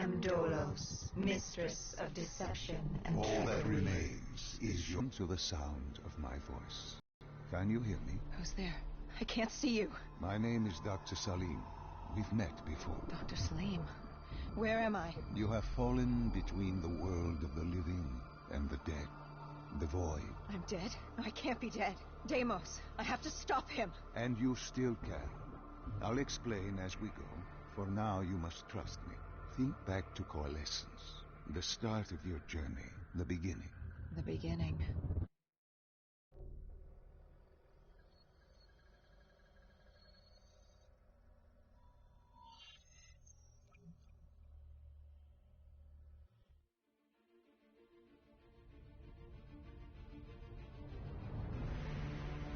am Dolos, mistress of deception and All trickery. that remains is your... to the sound of my voice. Can you hear me? Who's there? I can't see you. My name is Dr. Salim. We've met before. Dr. Salim, where am I? You have fallen between the world of the living and the dead. The void. I'm dead? I can't be dead. Deimos, I have to stop him. And you still can. I'll explain as we go. For now, you must trust me. Think back to coalescence. The start of your journey. The beginning. The beginning.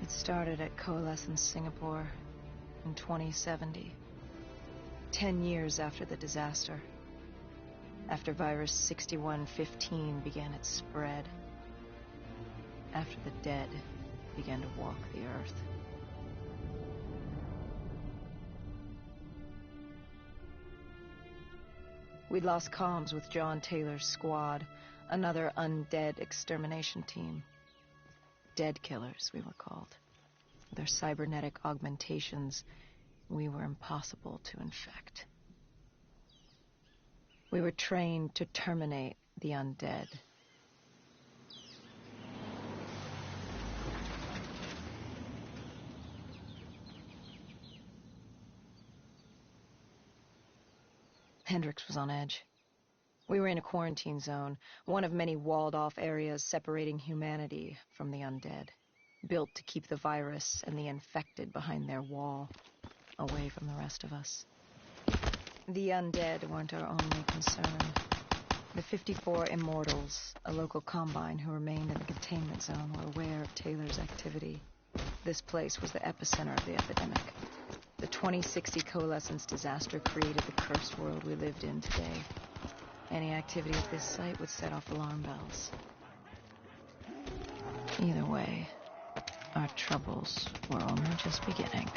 It started at Coalescence Singapore in 2070. 10 years after the disaster. After virus 6115 began its spread. After the dead began to walk the earth. We'd lost comms with John Taylor's squad, another undead extermination team. Dead killers, we were called. With our cybernetic augmentations, we were impossible to infect. We were trained to terminate the undead. Hendricks was on edge. We were in a quarantine zone, one of many walled-off areas separating humanity from the undead, built to keep the virus and the infected behind their wall, away from the rest of us. The undead weren't our only concern. The 54 Immortals, a local combine who remained in the containment zone, were aware of Taylor's activity. This place was the epicenter of the epidemic. The 2060 Coalescence disaster created the cursed world we lived in today. Any activity at this site would set off alarm bells. Either way, our troubles were only just beginning.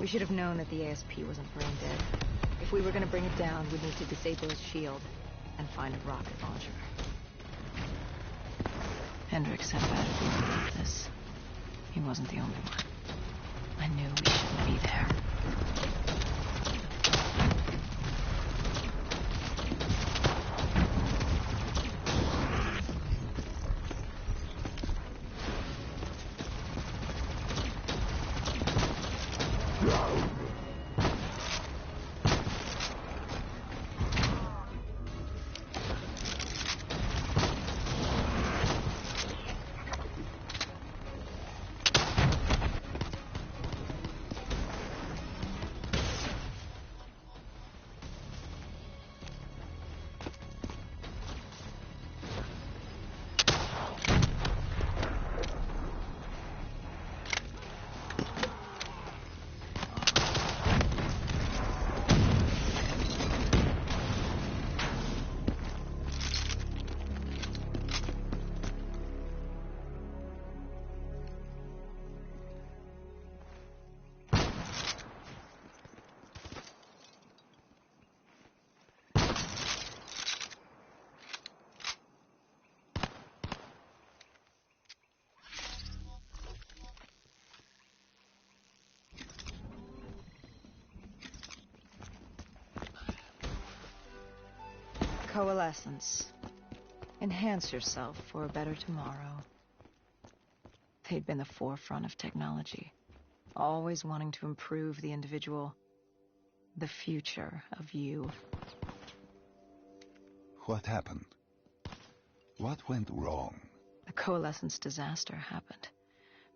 We should have known that the ASP wasn't brain dead. If we were going to bring it down, we'd need to disable its shield and find a rocket launcher. Hendricks had bad feeling about this. He wasn't the only one. I knew we shouldn't be there. Coalescence. Enhance yourself for a better tomorrow. They'd been the forefront of technology, always wanting to improve the individual, the future of you. What happened? What went wrong? The Coalescence disaster happened.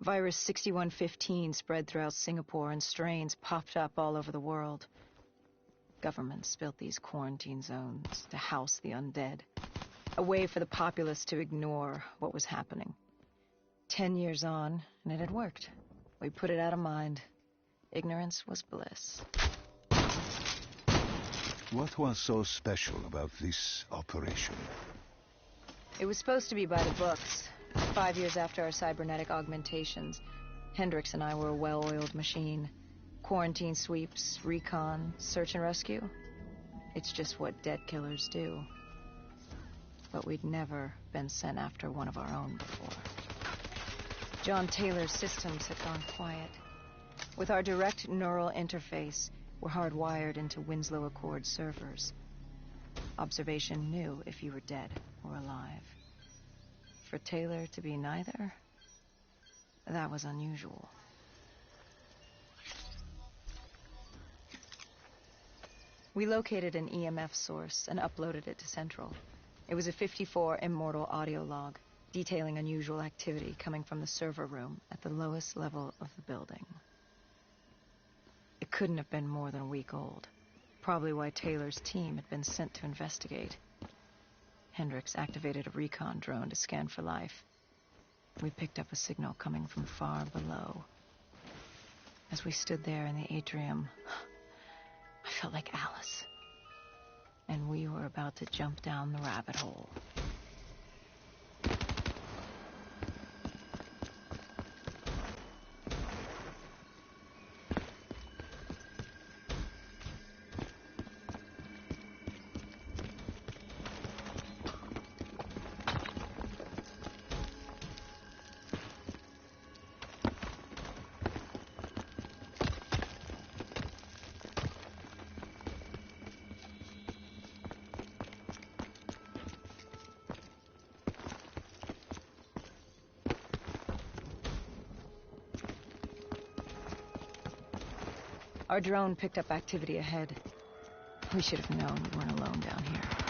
Virus 6115 spread throughout Singapore and strains popped up all over the world. Governments built these quarantine zones to house the undead, a way for the populace to ignore what was happening. 10 years on, and it had worked. We put it out of mind. Ignorance was bliss. What was so special about this operation? It was supposed to be by the books. 5 years after our cybernetic augmentations, Hendricks and I were a well-oiled machine. Quarantine sweeps, recon, search and rescue. It's just what dead killers do. But we'd never been sent after one of our own before. John Taylor's systems had gone quiet. With our direct neural interface, we're hardwired into Winslow Accord servers. Observation knew if you were dead or alive. For Taylor to be neither, that was unusual. We located an EMF source and uploaded it to Central. It was a 54 immortal audio log, detailing unusual activity coming from the server room at the lowest level of the building. It couldn't have been more than a week old. Probably why Taylor's team had been sent to investigate. Hendricks activated a recon drone to scan for life. We picked up a signal coming from far below. As we stood there in the atrium, I felt like Alice. And we were about to jump down the rabbit hole. Our drone picked up activity ahead. We should have known we weren't alone down here.